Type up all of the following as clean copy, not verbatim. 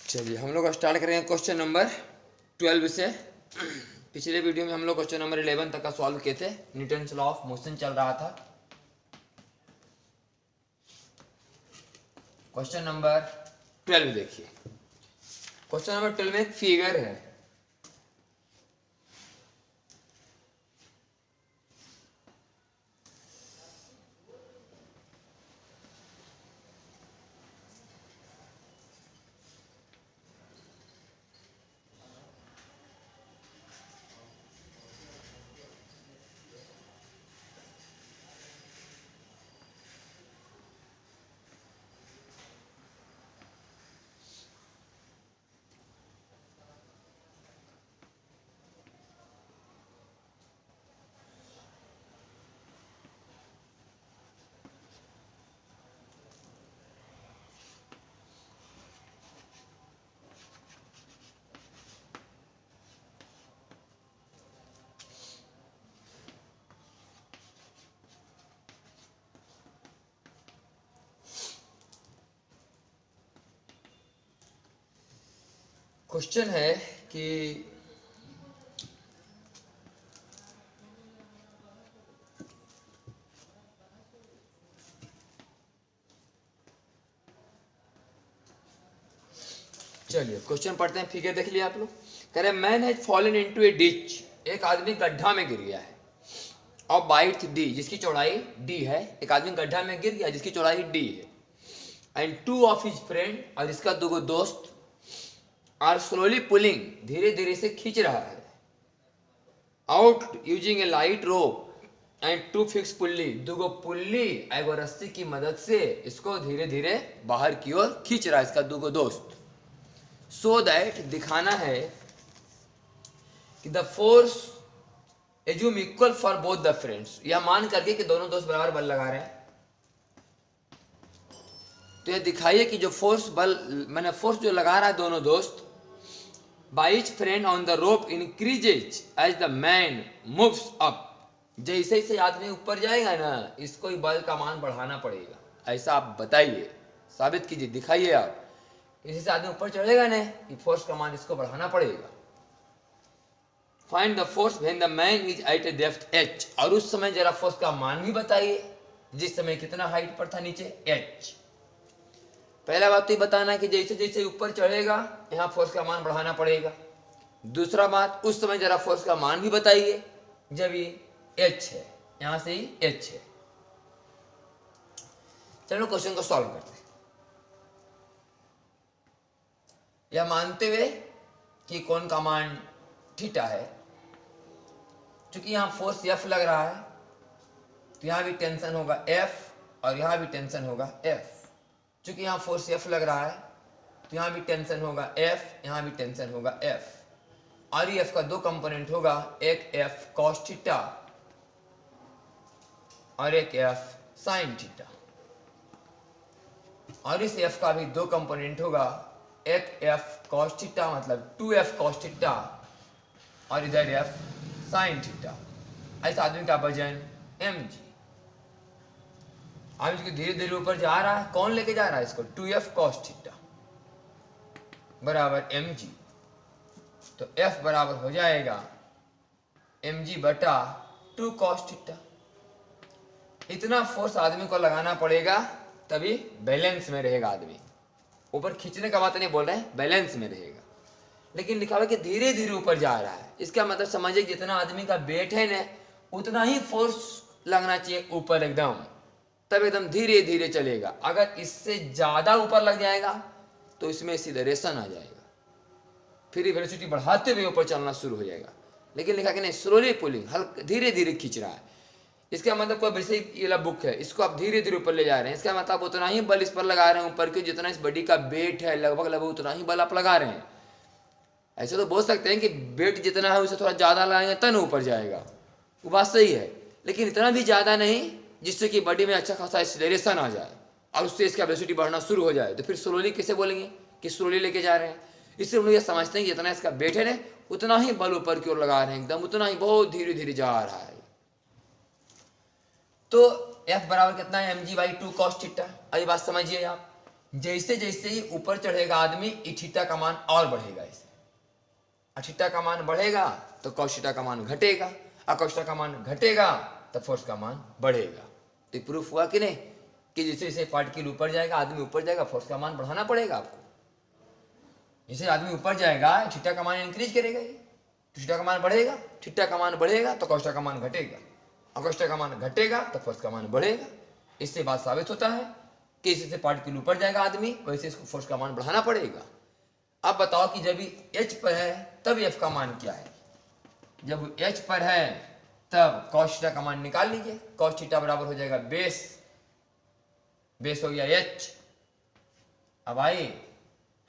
चलिए हम लोग स्टार्ट करेंगे क्वेश्चन नंबर 12 से। पिछले वीडियो में हम लोग क्वेश्चन नंबर 11 तक का सॉल्व किए थे। न्यूटन्स लॉ ऑफ मोशन चल रहा था। क्वेश्चन नंबर 12 देखिए। क्वेश्चन नंबर 12 में एक फिगर है। क्वेश्चन है कि चलिए क्वेश्चन पढ़ते हैं। फिगर देख लिया आप लोग। कह रहे man has fallen into A ditch. एक आदमी गड्ढा में गिर गया है और बाइट डी, जिसकी चौड़ाई डी है। एक आदमी गड्ढा में गिर गया जिसकी चौड़ाई डी है। And two of his friend, और इसका दो दोस्त, आर स्लोली पुलिंग, धीरे धीरे से खींच रहा है, out using a light rope and to fix pulley, दुगो पुल्ली एगो रस्सी की मदद से इसको धीरे धीरे बाहर की ओर खींच रहा है इसका दुगो दोस्त। सो दैट, दिखाना है कि the force assume equal for both the friends, यह मान करके कि दोनों दोस्त बराबर बल लगा रहे हैं। तो यह दिखाइए कि जो फोर्स मैंने फोर्स जो लगा रहा है दोनों दोस्त, by each friend on the rope increases as the man moves up। जैसे जैसे आदमी ऊपर जाएगा ना, इसको ही बल का मान बढ़ाना पड़ेगा। ऐसा आप बताइए, साबित कीजिए, दिखाइए आप। जैसे आदमी ऊपर चढ़ेगा ना, कि फोर्स का मान इसको बढ़ाना पड़ेगा। Find the force when the man is at a depth h, और उस समय जरा फोर्स का मान भी बताइए जिस समय कितना हाइट पर था नीचे, h। पहला बात तो ये बताना है कि जैसे जैसे ऊपर चढ़ेगा यहाँ फोर्स का मान बढ़ाना पड़ेगा। दूसरा बात, उस समय जरा फोर्स का मान भी बताइए जब ये h है, यहां से ही h है। चलो क्वेश्चन को सॉल्व करते हैं। यह मानते हुए कि कौन का मान थीटा है, क्योंकि यहां फोर्स F लग रहा है तो यहां भी टेंशन होगा F और यहां भी टेंशन होगा F। चूंकि यहाँ फोर्स F लग रहा है तो यहाँ भी टेंशन होगा F, यहाँ भी टेंशन होगा F। और ये F का दो कंपोनेंट होगा, एक F cos थीटा और एक F sin थीटा। और इस F का भी दो कंपोनेंट होगा, एक F cos थीटा मतलब 2F cos थीटा और इधर F sin थीटा। ऐसा आदमी का वजन mg। अब इसको धीरे धीरे ऊपर जा रहा है, कौन लेके जा रहा है इसको, 2F cos थीटा बराबर mg। तो F बराबर हो जाएगा mg बटा 2 cos थीटा। इतना फोर्स आदमी को लगाना पड़ेगा तभी बैलेंस में रहेगा आदमी। ऊपर खींचने का बात नहीं बोल रहे हैं, बैलेंस में रहेगा। लेकिन लिखा हुआ कि धीरे धीरे ऊपर जा रहा है, इसका मतलब समझिए जितना आदमी का वेट है ना, उतना ही फोर्स लगना चाहिए ऊपर एकदम, तब एकदम धीरे धीरे चलेगा। अगर इससे ज्यादा ऊपर लग जाएगा तो इसमें एक्सीलरेशन आ जाएगा, फिर वेलोसिटी बढ़ाते हुए ऊपर चलना शुरू हो जाएगा। लेकिन लिखा कि नहीं, स्लोली पुलिंग, हल्का धीरे धीरे खींच रहा है। इसका मतलब कोई वैसे ही ये बुक है, इसको आप धीरे धीरे ऊपर ले जा रहे हैं। इसका मतलब उतना ही बल इस पर लगा रहे हैं ऊपर के, जितना इस बॉडी का वेट है लगभग लगभग उतना ही बल आप लगा रहे हैं। ऐसे तो बोल सकते हैं कि वेट जितना है उसे थोड़ा ज्यादा लगाएंगे तब ऊपर जाएगा, वो बात सही है, लेकिन इतना भी ज्यादा नहीं जिससे कि बॉडी में अच्छा खासा एक्सीलरेशन आ जाए और उससे इसका वेलोसिटी बढ़ना शुरू हो जाए। तो फिर स्लोली कैसे बोलेंगे कि स्लोली लेके जा रहे हैं। इससे हम लोग ये समझते हैं कि जितना इसका वेट है ना, उतना ही बल ऊपर की ओर लगा रहे हैं, एकदम उतना ही बहुत धीरे धीरे जा रहा है। तो F बराबर कितना है, mg बाई 2 cos थीटा। अभी बात समझिए आप, जैसे जैसे ही ऊपर चढ़ेगा आदमी थीटा का मान और बढ़ेगा। इसे थीटा का मान बढ़ेगा तो cos थीटा का मान घटेगा, और cos थीटा का मान घटेगा तो फोर्स का मान बढ़ेगा। तो प्रूफ हुआ कि नहीं कि जैसे जैसे पार्टिकल ऊपर जाएगा, आदमी ऊपर जाएगा, फोर्स का मान बढ़ाना पड़ेगा आपको। जैसे आदमी ऊपर जाएगा थीटा का मान इंक्रीज करेगा, ये थीटा का मान बढ़ेगा, थीटा का मान बढ़ेगा तो cos थीटा का मान घटेगा, और cos थीटा का मान घटेगा तो फोर्स का मान बढ़ेगा। इससे बात साबित होता है कि जैसे पार्टिकल ऊपर जाएगा आदमी, वैसे इसको फोर्स का मान बढ़ाना पड़ेगा। अब बताओ कि जब H पर है तब F का मान क्या है। जब H पर है तब cos थीटा का मान निकाल लीजिए। cos थीटा बराबर हो जाएगा बेस हो गया H। अब आई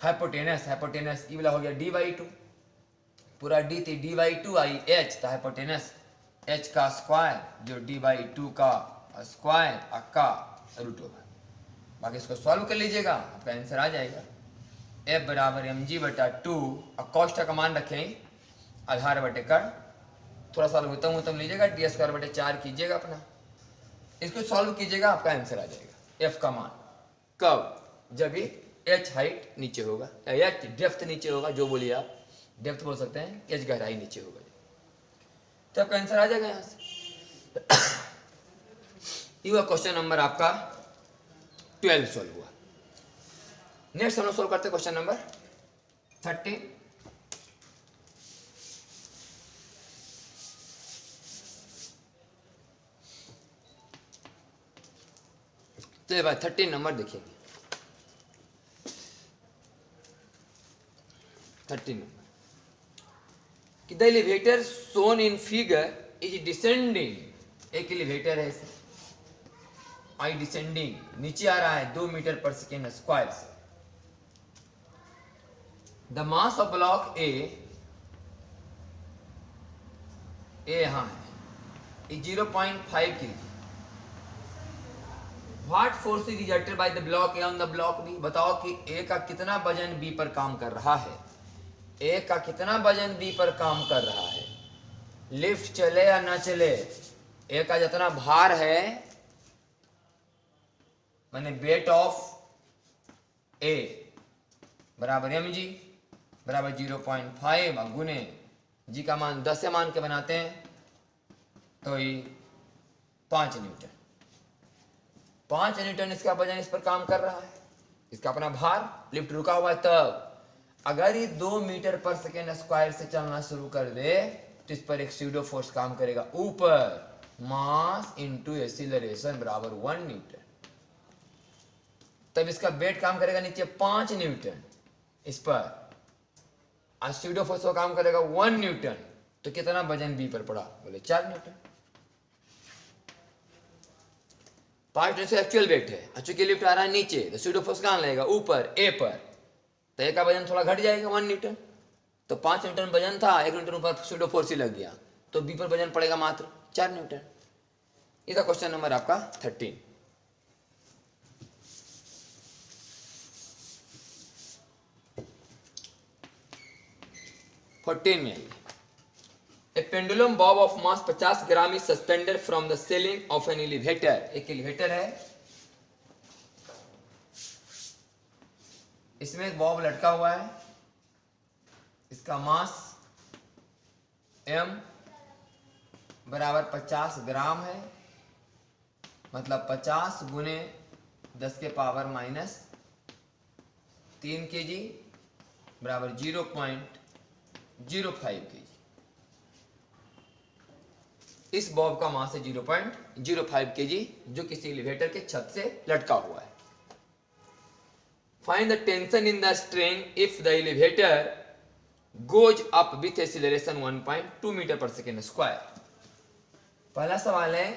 हाइपोटेनस, ई वाला हो गया d/2, पूरा d थी d/2 आई H, तो हाइपोटेनस H का स्क्वायर जो d/2 का स्क्वायर का रूट ओवर। बाकी इसको सॉल्व कर लीजिएगा, आपका आंसर आ जाएगा। F बराबर mg/2, और cos थीटा का मान रखें आधार बटे कर्ण, थोड़ा सा उत्तम लीजिएगा, d²/4 कीजिएगा अपना, इसको सॉल्व कीजिएगा, आपका आंसर आ जाएगा। F का मान कब, जब ये H हाइट नीचे होगा, H डेप्थ नीचे होगा, जो बोलिए आप डेप्थ बोल सकते हैं, H गहराई नीचे होगा, तो आपका आंसर आ जाएगा यहाँ से। ये हुआ क्वेश्चन नंबर आपका 12 सॉल्व हुआ। नेक्स्ट हम लोग सॉल्व करते हैं क्वेश्चन नंबर 13। तो भाई 13 नंबर देखिए, 13 नंबर कि the elevator shown in figure is descending. एक एलिवेटर है, आई डिसेंडिंग, नीचे आ रहा है 2 मीटर पर सेकेंड स्क्वायर से। The mass of block A यहाँ है 0.5 kg। What force is exerted by the block A on the block B. बताओ कि ए का कितना वजन बी पर काम कर रहा है, ए का कितना वजन बी पर काम कर रहा है। लिफ्ट चले या ना चले, ए का जितना भार है माने वेट ऑफ ए बराबर mg बराबर 0.5 गुने जी का मान 10 से मान के बनाते हैं तो ये 5 न्यूटन। 5 न्यूटन इसका वजन इस पर काम कर रहा है, इसका अपना भार, लिफ्ट रुका हुआ है। तब अगर ये 2 मीटर पर सेकेंड स्क्वायर से चलना शुरू कर दे तो इस पर एक स्यूडो फोर्स काम करेगा ऊपर, मास इनटू एक्सीलरेशन बराबर 1 न्यूटन। तब इसका वेट काम करेगा नीचे 5 न्यूटन इस पर, और स्यूडो फोर्स को काम करेगा 1 न्यूटन। तो कितना वजन बी पर पड़ा, बोले 4 न्यूटन। 5 न्यूटन से एक्चुअल वेट है, चूंकि लिफ्ट आ रहा है नीचे तो स्यूडो फोर्स कहां लगेगा, ऊपर ए पर, तो ए का वजन थोड़ा घट जाएगा 1 न्यूटन। तो 5 न्यूटन वजन था, 1 न्यूटन ऊपर स्यूडो फोर्स ही लग गया, तो बी पर वजन पड़ेगा मात्र 4 न्यूटन। इसका क्वेश्चन नंबर आपका 13। में आइए, a pendulum bob of mass 50 gram is suspended from the ceiling of an elevator. एक एलिवेटर है, इसमें एक बॉब लटका हुआ है, इसका मास m बराबर 50 ग्राम है, मतलब 50 गुने 10 के पावर माइनस 3 kg बराबर 0.05 kg। इस बॉब का मास है 0.05 kg, जो किसी एलिवेटर के छत से लटका हुआ है। Find the tension in the string if the elevator goes up with acceleration 1.2 metre पर सेकेंड स्क्वायर। पहला सवाल है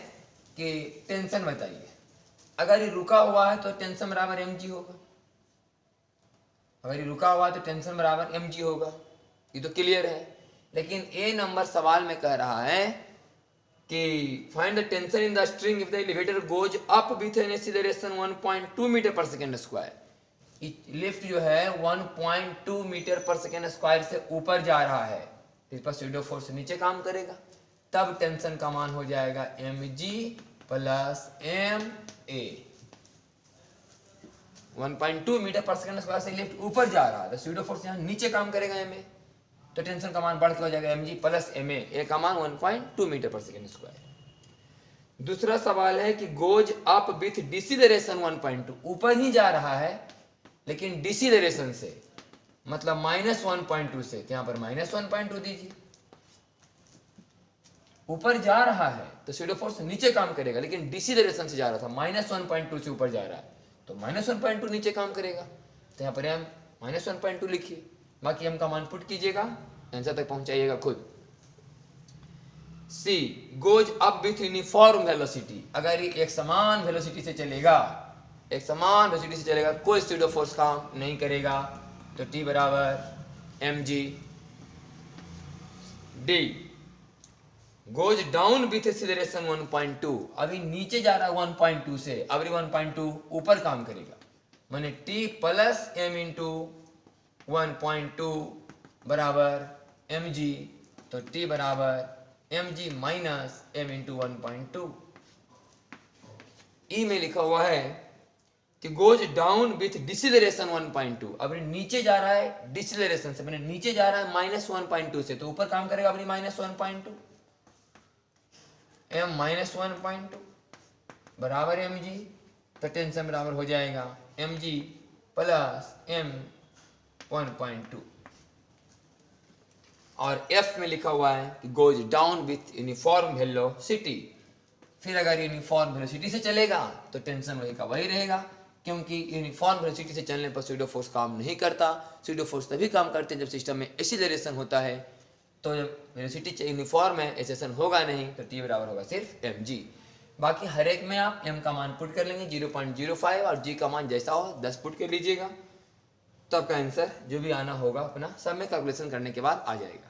कि टेंशन बताइए। अगर ये रुका हुआ है तो टेंशन बराबर mg होगा, अगर ये रुका हुआ है तो टेंशन बराबर mg होगा, ये तो क्लियर है। लेकिन ए नंबर सवाल में कह रहा है कि find the tension in the string if the elevator goes up with an acceleration 1.2 metre पर सेकेंड स्क्वायर। लिफ्ट जो है 1.2 मीटर पर सेकेंड स्क्वायर से ऊपर जा रहा है, इस पर स्यूडो फोर्स नीचे काम करेगा, तब टेंशन का मान हो जाएगा mg प्लस ma। 1.2 मीटर पर सेकंड स्क्वायर से लिफ्ट ऊपर जा रहा है तो स्यूडो फोर्स यहाँ नीचे काम करेगा ma, तो टेंशन का मान बढ़ के हो जाएगा mg प्लस ma, ए का मान 1.2 मीटर पर सेकंड स्क्वायर। दूसरा सवाल है कि गोज अप विथ डिसीलरेशन 1.2, ऊपर ही जा रहा है लेकिन डिसीलरेशन से, मतलब -1.2 से, तो यहाँ पर -1.2 दीजिए। ऊपर जा रहा है तो स्यूडो फोर्स नीचे काम करेगा, लेकिन डिसीलरेशन से जा रहा था, -1.2 से ऊपर जा रहा है तो -1.2 नीचे काम करेगा, तो यहाँ पर m -1.2 लिखिए, बाकी m का मान पुट कीजिएगा, आंसर तक पहुंचाइएगा खुद। She goes up with uniform velocity, अगर ये एक समान वेलोसिटी से चलेगा, एक समान वेलोसिटी से चलेगा, कोई स्यूडो फोर्स काम नहीं करेगा, तो T बराबर mg। D goes down with acceleration 1.2, अभी नीचे जा रहा है 1.2 से, अभी 1.2 ऊपर काम करेगा, माने T प्लस m इंटू 1.2 बराबर mg, तो T बराबर mg माइनस m इंटू 1.2। ई में लिखा हुआ है कि गोज डाउन विथ डिसीलरेशन 1.2, अभी नीचे जा रहा है डिसीलरेशन से, मैंने नीचे जा रहा है -1.2 से, तो ऊपर काम करेगा अपनी -1.2, m -1.2 बराबर mg, तो टेंशन बराबर हो जाएगा mg प्लस m 1.2। और F में लिखा हुआ है कि goes down with uniform velocity, फिर अगर यूनिफॉर्म वेलोसिटी से चलेगा तो टेंशन वही का वही रहेगा, क्योंकि यूनिफॉर्म वेलोसिटी से चलने पर स्यूडो फोर्स काम नहीं करता। स्यूडो फोर्स तभी काम करते हैं जब सिस्टम में एक्सीलरेशन होता है, तो जब वेलोसिटी यूनिफॉर्म है, एक्सेलेरेशन होगा नहीं, तो T बराबर होगा सिर्फ mg। बाकी हर एक में आप m का मान पुट कर लेंगे 0.05 और g का मान जैसा हो 10 पुट कर लीजिएगा, तो आपका आंसर जो भी आना होगा अपना सब में कैलकुलेशन करने के बाद आ जाएगा।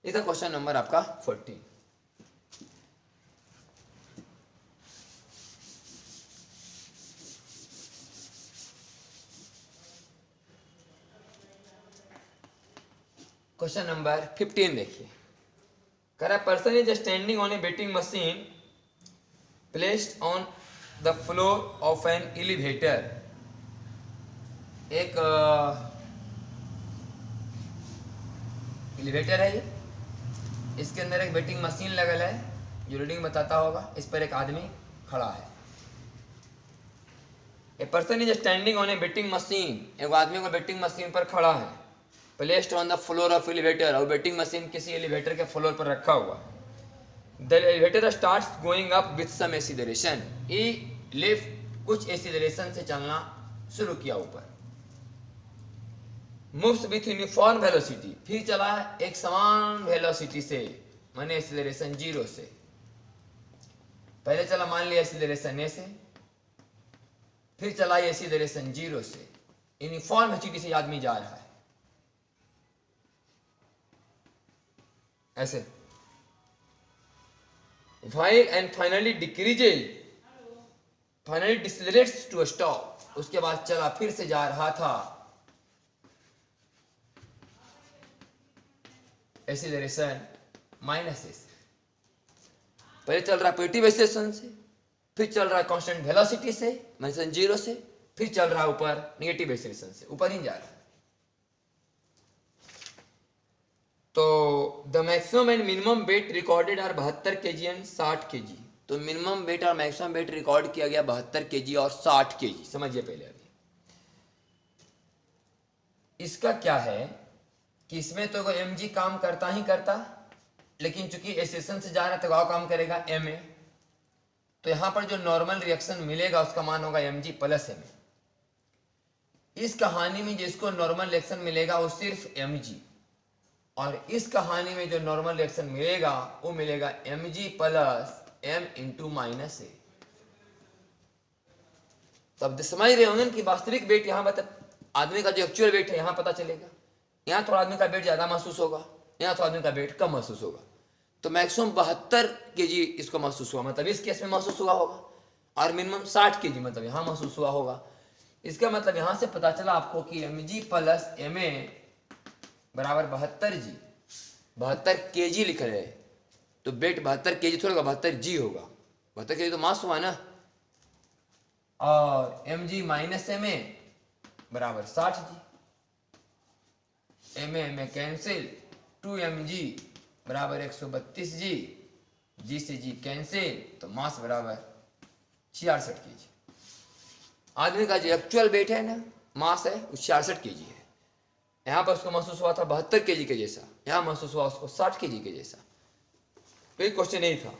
इधर क्वेश्चन नंबर आपका 14। क्वेश्चन नंबर 15 देखिए, करा person is standing on a weighing machine placed on the floor of an elevator. एक एलिवेटर है ये, इसके अंदर एक बेटिंग मशीन लगल है जो रीडिंग बताता होगा, इस पर एक आदमी खड़ा है। A person is standing on a weighing machine, एक आदमी को बेटिंग मशीन पर खड़ा है, placed on the floor of elevator, और बेटिंग मशीन किसी एलिवेटर के फ्लोर पर रखा हुआ। The elevator starts going up with some acceleration, ये लिफ्ट कुछ एक्सीलरेशन से चलना शुरू किया ऊपर। मूव्स विथ यूनिफॉर्म वेलोसिटी, फिर चला एक समान वेलोसिटी से, माने एक्सीलरेशन 0 से। पहले चला मान लिया एक्सीलरेशन a से, फिर चला एक्सीलरेशन 0 से, यूनिफॉर्म वेलोसिटी से आदमी जा रहा है ऐसे, while and finally decreases, finally decelerates to a stop, उसके बाद चला फिर से जा रहा था एक्सीलरेशन -a से। पहले चल रहा पॉजिटिव एक्सीलरेशन से, फिर चल रहा कांस्टेंट वेलोसिटी से -0 से, फिर चल रहा ऊपर नेगेटिव एक्सीलरेशन से, ऊपर ही जा रहा है। तो the maximum and minimum weight recorded are 72 kg and 60 kg, तो मिनिमम वेट और मैक्सिमम वेट रिकॉर्ड किया गया 72 kg और 60 kg। समझिए पहले अभी इसका क्या है कि इसमें तो mg काम करता ही करता, लेकिन चूंकि एक्सेलेरेशन से जा रहा है तो क्या काम करेगा ma, तो यहां पर जो नॉर्मल रिएक्शन मिलेगा उसका मान होगा mg प्लस ma। इस कहानी में जिसको नॉर्मल रिएक्शन मिलेगा वो सिर्फ mg, और इस कहानी में जो नॉर्मल रिएक्शन मिलेगा वो मिलेगा mg plus m into minus a। तब समझ रहे होंगे कि वास्तविक वेट यहाँ बता, आदमी का जो एक्चुअल वेट है यहाँ पता चलेगा। यहाँ थोड़ा आदमी का वेट ज्यादा महसूस होगा, यहाँ थोड़ा आदमी का वेट कम महसूस होगा। तो मैक्सिमम 72 kg इसको महसूस हुआ, मतलब इस केस में महसूस हुआ होगा, और मिनिमम 60 kg मतलब यहाँ महसूस हुआ होगा। इसका मतलब यहाँ से पता चला आपको कि mg प्लस ma बराबर 72g, 72 kg लिख रहे हैं, तो वेट 72 kg थोड़ा 72 g होगा, 72 kg तो मास हुआ ना। और M G minus M A बराबर 60 जी। एम ए कैंसिल, 2mg बराबर 132 जी, जी से जी कैंसिल, तो मास बराबर 66 kg। आदमी का जो एक्चुअल वेट है ना, मास है, वो 66 kg है। यहाँ पर उसको महसूस हुआ था 72 kg के जैसा, यहाँ महसूस हुआ उसको 60 kg के जैसा। कोई क्वेश्चन नहीं था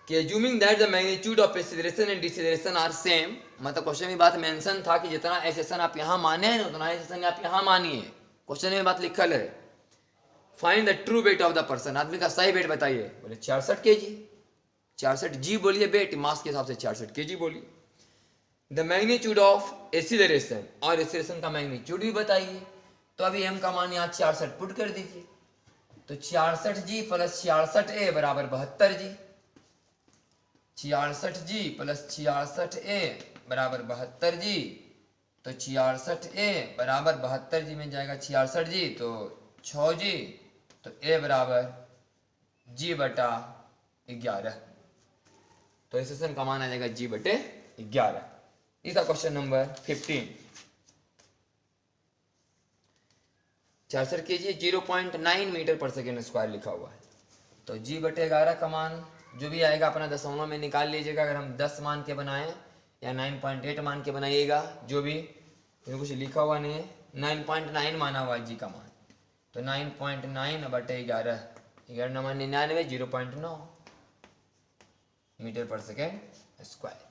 कि assuming that the magnitude of acceleration and deceleration are same, मतलब क्वेश्चन में बात मेंशन था कि जितना एक्सेलेरेशन आप यहाँ माने हैं उतना एक्सेलेरेशन आप यहाँ मानिए। क्वेश्चन में बात लिखल है, find the true weight of the person, आदमी का सही वेट बताइए। बोले 66 kg, 66 जी बोलिए वेट, मास के हिसाब से 66 kg बोलिए। द मैग्नीट्यूड ऑफ एक्सीलरेशन, और एक्सीलरेशन का मैग्नीट्यूड भी बताइए। तो अभी एम का मान यहाँ 66 पुट कर दीजिए, तो 66 जी प्लस 66 ए बराबर 72 जी। 66 जी प्लस 66 ए बराबर 72 जी, तो 66 ए बराबर 72 जी में जाएगा 66 जी, तो 6 जी, तो ए बराबर जी बटा 11, तो एक्सेलेरेशन का मान आ जाएगा जी बटे 11। इसका क्वेश्चन नंबर 15। 66 kg 0.9 मीटर पर सेकेंड स्क्वायर लिखा हुआ है, तो जी बटे 11 का मान जो भी आएगा अपना दशमलव में निकाल लीजिएगा। अगर हम 10 मान के बनाएं या 9.8 मान के बनाइएगा, जो भी कुछ लिखा हुआ नहीं है, 9.9 माना हुआ है जी का मान, तो 9.9 बटे 11, 11 9 99, 0.9 मीटर पर सेकेंड स्क्वायर।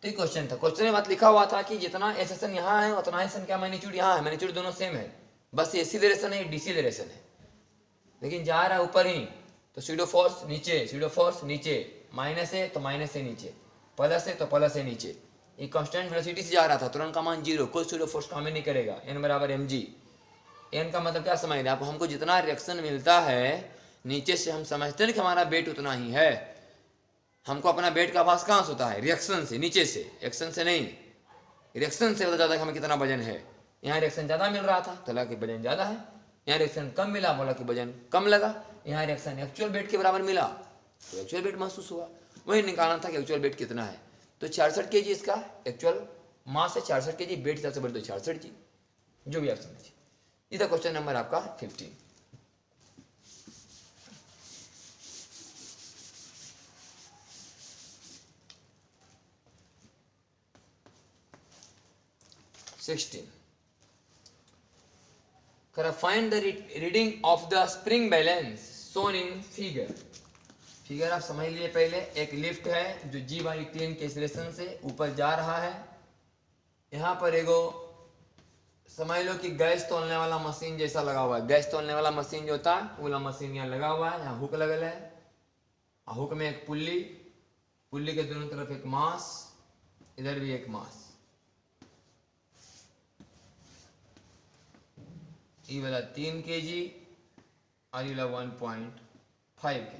तो ये क्वेश्चन था। क्वेश्चन में बात लिखा हुआ था कि जितना एक्सेलेरेशन यहाँ है उतना एक्सेलेरेशन क्या मैग्नीट्यूड यहाँ है, मैग्नीट्यूड दोनों सेम है, बस एक्सीलरेशन है डिसीलरेशन है, लेकिन जा रहा है ऊपर ही, तो स्यूडो फोर्स नीचे, स्यूडो फोर्स नीचे, माइनस है तो माइनस से नीचे, प्लस है तो प्लस से नीचे। ये कांस्टेंट वेलोसिटी से जा रहा था, तुरंत का मान 0, कोई स्यूडो फोर्स काम ही नहीं करेगा। एन बराबर mg, एन का मतलब क्या समझ रहे हैं आप, हमको जितना रिएक्शन मिलता है नीचे से, हम समझते हैं कि हमारा वेट उतना ही है। हमको अपना वेट का आभास कहाँ से होता है, रिएक्शन से, नीचे से, एक्शन से नहीं, रिएक्शन से पता चलता है कि हमें कितना वजन है। यहाँ रिएक्शन ज़्यादा मिल रहा था तो लगा कि वजन ज़्यादा है, यहाँ रिएक्शन कम मिला, बोला कि वजन कम लगा, यहाँ रिएक्शन एक्चुअल वेट के बराबर मिला तो एक्चुअल वेट महसूस हुआ। वही निकालना था कि एक्चुअल वेट कितना है, तो 66 kg इसका एक्चुअल मास है, 66 kg, वेट सबसे बड़ी तो 66 जी, जो भी आप समझिए। ये था क्वेश्चन नंबर आपका 15। Find the reading of the spring balance shown in figure। Figure आप समझ लिए पहले, एक लिफ्ट है जो G/10 के एक्सेलरेशन से ऊपर जा रहा है। यहाँ पर एगो समझ लो कि गैस तोलने वाला मशीन जैसा लगा हुआ है, गैस तोलने वाला मशीन जो होता है वो वाला मशीन यहाँ लगा हुआ है, यहाँ हुक लगल है, हुक में एक पुल्ली, पुल्ली के दोनों तरफ एक मास, इधर भी एक मास, ये वाला 3 kg और ये वाला 1.5 kg।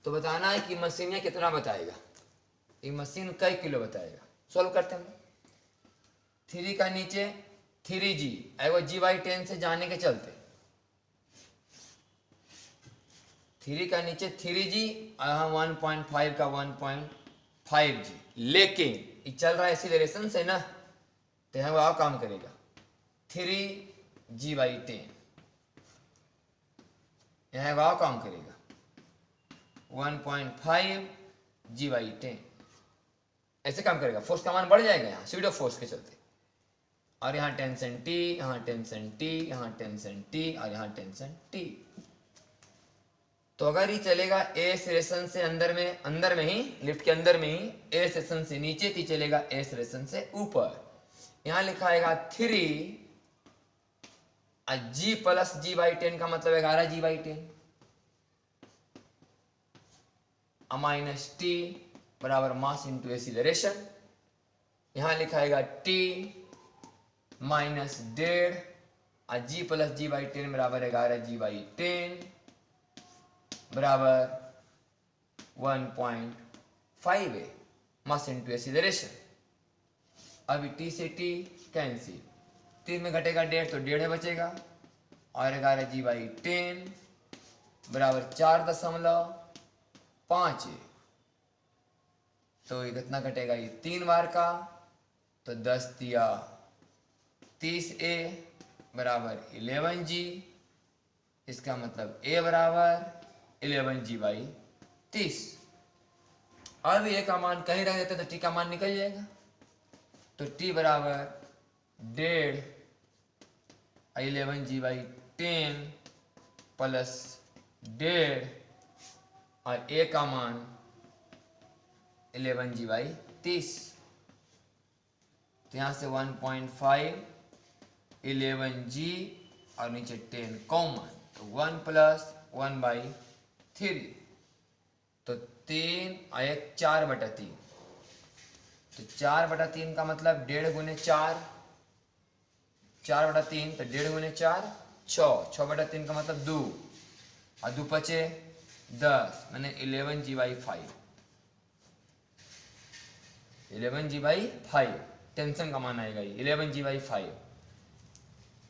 तो बताना है कि मशीन ये कितना बताएगा, ये मशीन कई किलो बताएगा। सॉल्व करते हैं। 3 का नीचे 3g, एगो G/10 से जाने के चलते 3 का नीचे 3g और यहाँ 1.5 का 1.5g, लेकिन ये चल रहा है एक्सीलरेशन से ना, तो यहाँ वो काम करेगा 3g/10, यहाँ वो काम करेगा 1.5g/10, ऐसे काम करेगा। फोर्स का मान बढ़ जाएगा यहाँ स्यूडो फोर्स के चलते, और यहाँ टेंशन T, यहाँ टेंशन T, यहाँ टेंशन T और यहाँ टेंशन T। तो अगर ये चलेगा ए सेक्शन से अंदर में ही, लिफ्ट के अंदर में ही, ए सेक्शन से नीचे, तो चलेगा ए सेक्शन से ऊपर। यहाँ लिखा आएगा 3 g प्लस G/10 का मतलब 11g/10 माइनस T बराबर मास इंटू एक्सीलरेशन। यहाँ लिखाएगा T minus 1.5 g plus G/10 बराबर 11g/10 बराबर 1.5 मास इंटू एक्सीलरेशन। अभी T से T कैंसिल, 3 में घटेगा 1.5 तो 1.5 बचेगा, और 11g/10 बराबर 4.5 तो ये कितना कटेगा, ये 3 बार का, तो 10 दिया 30A बराबर 11G। इसका मतलब A बराबर 11G/30। अब A का मान कहीं रख देते तो T का मान निकल जाएगा। तो T बराबर 1.5 11G/10 प्लस 1.5 और A का मान 11G/30। तो यहाँ से 1.5 11G और नीचे 10 कॉमन, तो 1 + 1/3, तो 3 और 1 4/3। तो 4/3 का मतलब 1.5 × 4, 4/3, तो 1.5 × 4 6, 6/3 का मतलब 2 और 2 बचे 10, मैंने 11G/5, 11G/5 टेंशन का मान आएगा ये 11G/5।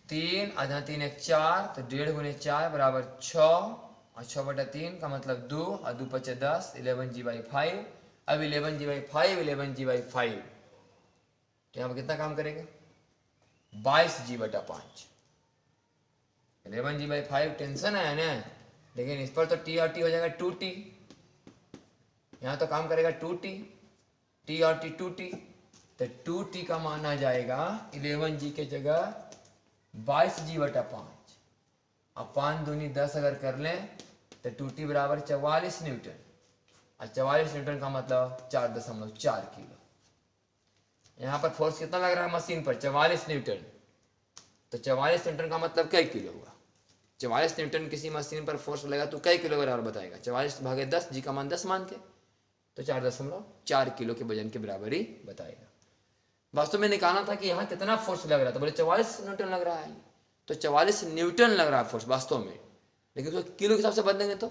3 आधा 3 1 4, तो 1.5 × 4 बराबर 6 और 6/3 का मतलब 2 और 2 बचे 10, 11G/5। अब 11G/5 11G/5, तो यहाँ पर कितना काम करेगा, 22G/5। 11G/5 टेंशन है ना, लेकिन इस पर तो T और T हो जाएगा 2T। यहाँ तो काम करेगा 2T, T और T 2T, तो 2T का मान आ जाएगा 11G के जगह 22G/5। अब 5 दूनी 10 अगर कर लें तो 2T बराबर 44 न्यूटन, और 44 न्यूटन का मतलब 4.4 किलो। यहाँ पर फोर्स कितना लग रहा है मशीन पर, 44 न्यूटन। तो 44 न्यूटन का मतलब कई किलो हुआ, 44 न्यूटन किसी मशीन पर फोर्स लगा तो कई किलो बराबर बताएगा, 44/10, जी का मान 10 मान के, तो 4.4 किलो के वजन के बराबर ही बताएगा। वास्तव में निकालना था कि यहाँ कितना फोर्स लग रहा था, बोले 44 न्यूटन लग रहा है, तो 44 न्यूटन लग रहा है फोर्स वास्तव में, लेकिन उसको किलो के हिसाब से बदलेंगे तो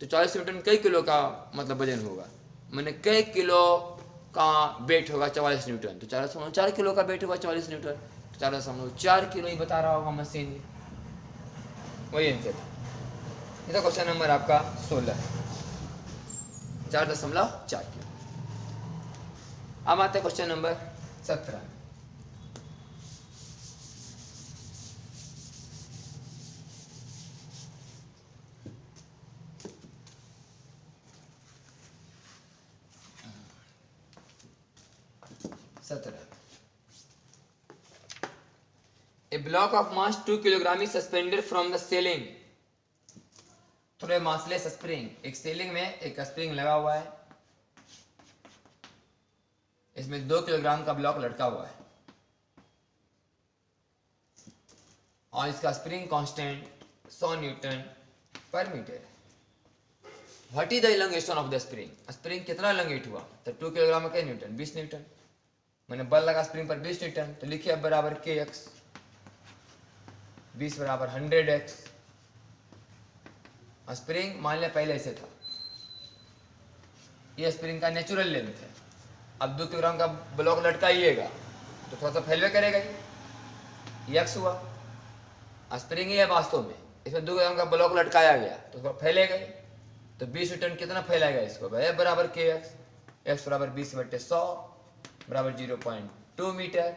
40 न्यूटन कई किलो का मतलब वजन होगा, मैंने कई किलो का वेट होगा 44 न्यूटन, तो 4.4 किलो का वेट होगा 44 न्यूटन, तो 4.4 किलो ही बता रहा होगा मशीन। वही आंसर है। ये तो क्वेश्चन नंबर आपका 16, 4.4 किलो। अब आते हैं question number 17। A block of mass 2 kg is suspended from the ceiling through a massless spring। एक सीलिंग में एक स्प्रिंग लगा हुआ है, इसमें 2 किलोग्राम का ब्लॉक लटका हुआ है और इसका spring constant 100 newton per metre. What is the elongation of the spring, spring कितना इलोंगेट हुआ, तो 2 किलोग्राम में क्या न्यूटन, 20 न्यूटन, मैंने बल लगा स्प्रिंग पर 20 न्यूटन, तो लिखिए अब बराबर kx, 20 बराबर 100x। स्प्रिंग मान लिया पहले ऐसे था, ये स्प्रिंग का नेचुरल लेंथ है। अब 2 किलोग्राम का ब्लॉक लटकाइएगा तो थोड़ा सा फैलवे करेगा, ये x हुआ, स्प्रिंग ही है वास्तव में, इसमें 2 किलोग्राम का ब्लॉक लटकाया गया तो थोड़ा फैलेगा, तो 20 न्यूटन कितना फैलाएगा इसको, भाई बराबर kx, x बराबर 20/100 बराबर 0.2 मीटर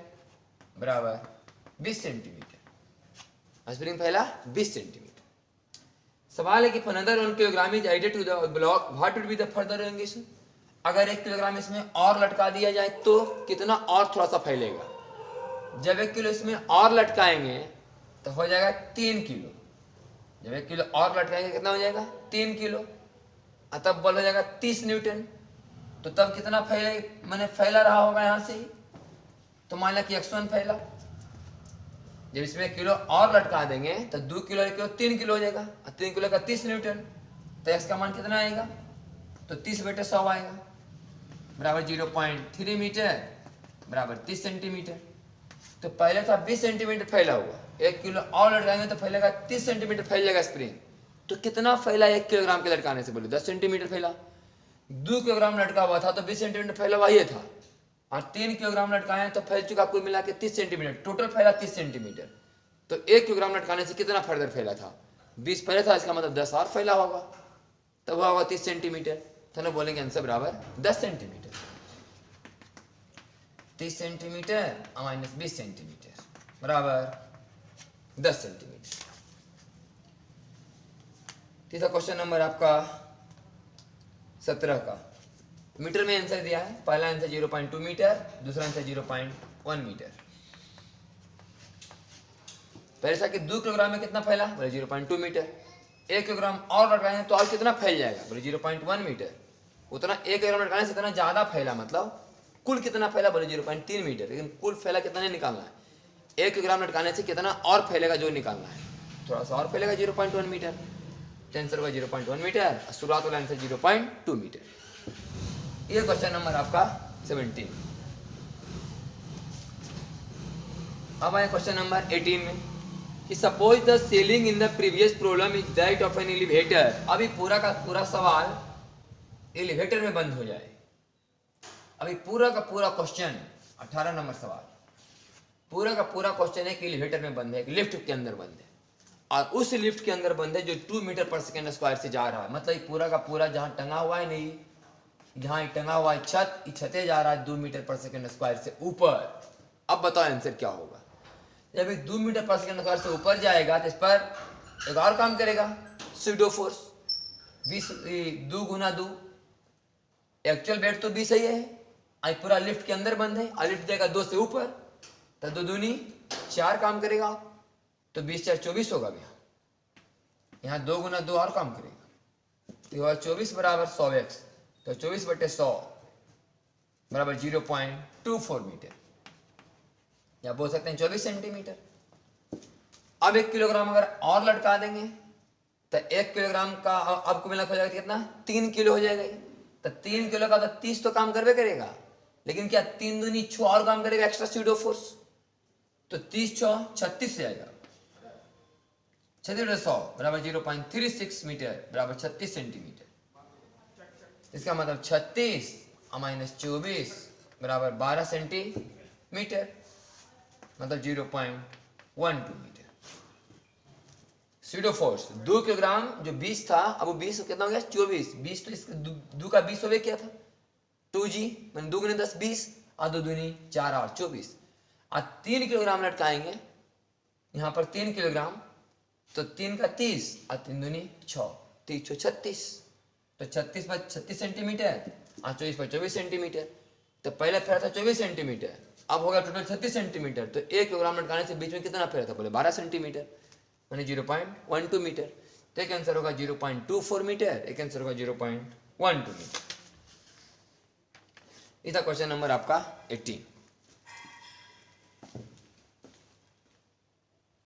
बराबर 20 सेंटीमीटर। स्प्रिंग फैला 20 सेंटीमीटर। सवाल है कि further 1 kilogram is added to the block, what would be the further elongation. अगर 1 किलोग्राम इसमें और लटका दिया जाए तो कितना और थोड़ा सा फैलेगा। जब 1 किलो इसमें और लटकाएंगे तो हो जाएगा 3 किलो। जब 1 किलो और लटकाएंगे कितना हो जाएगा 3 किलो, तब बल हो जाएगा 30 न्यूटन। तो तब कितना फैले, मैंने फैला रहा होगा यहाँ से ही, तो मान लिया कि x1 फैला। जब इसमें 1 किलो और लटका देंगे तो 2 किलो 1 किलो 3 किलो हो जाएगा, और 3 किलो का 30 न्यूटन, तो x का मान कितना आएगा, तो 30/100 आएगा बराबर 0.3 मीटर बराबर 30 सेंटीमीटर। तो पहले था 20 सेंटीमीटर फैला हुआ, 1 किलो और लटकाएंगे तो फैलेगा 30 सेंटीमीटर फैल जाएगा स्प्रिंग। तो कितना फैला 1 किलोग्राम के लटकाने से, बोले 10 सेंटीमीटर फैला। 2 किलोग्राम लटका हुआ था तो 20 सेंटीमीटर फैला हुआ ये था, और 3 किलोग्राम लटकाए तो फैल चुका कुल मिला के 30 सेंटीमीटर, टोटल फैला 30 सेंटीमीटर। तो 1 किलोग्राम लटकाने से कितना फर्दर फैला था, 20 पहले था, इसका मतलब 10 और फैला होगा, तब हुआ होगा 30 सेंटीमीटर। तो ना बोलेंगे आंसर बराबर 10 सेंटीमीटर। 30 सेंटीमीटर माइनस 20 सेंटीमीटर बराबर 10 सेंटीमीटर। तीसरा क्वेश्चन नंबर आपका 17 का मीटर में आंसर दिया है। पहला आंसर 0.2 मीटर, दूसरा आंसर 0.1 मीटर। पैसा कि 2 किलोग्राम में कितना फैला, बोले 0.2 मीटर। 1 किलोग्राम और लटकाएंगे तो और कितना फैल जाएगा, बोले 0.1 मीटर। उतना 1 किलोग्राम लटकाने से इतना ज्यादा फैला, मतलब कुल कितना फैला, बोले 0.3 मीटर। लेकिन कुल फैला कितना नहीं निकालना है, 1 किलोग्राम लटकाने से कितना और फैलेगा जो निकालना है, थोड़ा सा और फैलेगा 0.1 मीटर। आंसर होगा 0.1 मीटर, शुरुआत वाला आंसर 0.2 मीटर। ये क्वेश्चन नंबर आपका 17। अब आए क्वेश्चन नंबर 18 में कि suppose the ceiling in the previous problem is that of an elevator. अभी पूरा का पूरा सवाल एलिवेटर में बंद हो जाए। अभी पूरा का पूरा क्वेश्चन 18 नंबर सवाल पूरा का पूरा क्वेश्चन है कि एलिवेटर में बंद है, कि लिफ्ट के अंदर बंद है, और उस लिफ्ट के अंदर बंद है जो 2 मीटर पर सेकेंड स्क्वायर से जा रहा है। मतलब पूरा का पूरा जहां टंगा हुआ है, नहीं जहां टंगा हुआ है छत, छते जा रहा है 2 मीटर पर सेकेंड स्क्वायर से ऊपर। अब बताओ आंसर क्या होगा। जब 2 मीटर पर सेकेंड स्क्वायर से ऊपर जाएगा तो इस पर एक और काम करेगा, स्यूडो फोर्स 2 गुना 2। एक्चुअल वेट तो 20 ही है, आज पूरा लिफ्ट के अंदर बंद है, और लिफ्ट जाएगा 2 से ऊपर, तो 2 दूनी 4 काम करेगा, तो 20 4 24 होगा। यहाँ 2 गुना 2 और काम करेगा, तो 24 बराबर 100x, तो 24/100 बराबर 0.24 मीटर, या बोल सकते हैं 24 सेंटीमीटर। अब 1 किलोग्राम अगर और लटका देंगे तो 1 किलोग्राम का अब को मिला हो जाएगा कितना, 3 किलो हो जाएगा। तो 3 किलो का तो 30 तो काम करवे करेगा, लेकिन क्या 3 दूनी 6 और काम करेगा एक्स्ट्रा स्यूडो फोर्स, तो 30 6 36 से आएगा। 36/100 बराबर 0.36 मीटर बराबर 36 सेंटीमीटर। इसका मतलब 36 माइनस 24 बराबर 12 सेंटीमीटर, मतलब 0.12 मीटर। स्यूडो फोर्स 2 किलोग्राम जो 20 था, अब वो 20 कितना हो गया 24। 20 तो इसका 2 का 20 हो गया, क्या था 2g, मैंने 2 गुने 10 20, और 2 दूनी 4 और 24। और 3 किलोग्राम लटकाएंगे यहाँ पर 3 किलोग्राम, तो 3 का 30 और 3 दूनी 6, 30 6 36, तो 36/36 सेंटीमीटर और 24/24 सेंटीमीटर। तो पहले फेरा था 24 सेंटीमीटर, अब होगा टोटल 36 सेंटीमीटर। तो 1 किलोग्राम लटकाने से बीच में कितना फेरा था, बोले 12 सेंटीमीटर, यानी 0.12 मीटर। तो एक आंसर होगा 0.24 मीटर, एक आंसर होगा 0.12 मीटर। इधर क्वेश्चन नंबर आपका 18।